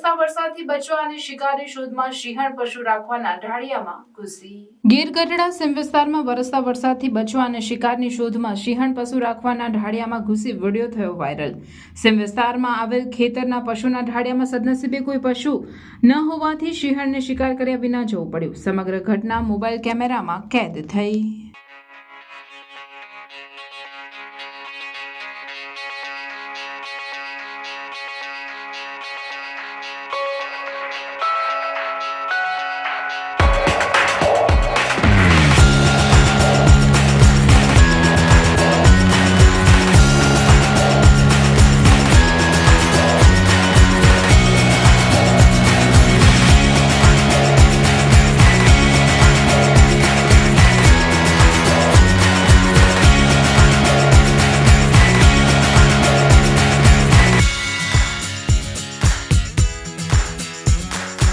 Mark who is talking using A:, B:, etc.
A: વરસતા વરસાદથી બચવા અને શિકારની શોધમાં સિંહણ પશુ રાખવાના ઢાળિયામાં ઘૂસી. ગીર ગઢડા સીમ વિસ્તારમાં વરસતા વરસાદથી બચવા અને શિકારની શોધમાં સિંહણ પશુ રાખવાના ઢાળિયામાં ઘૂસી વિડીયો થયો વાયરલ. સીમ વિસ્તારમાં આવેલ ખેતરના પશુના ઢાળિયામાં સદનસીબે કોઈ પશુ ન હોવાથી સિંહણને શિકાર કર્યા વિના જવું પડ્યું. સમગ્ર ઘટના મોબાઈલ કેમેરામાં કેદ થઈ.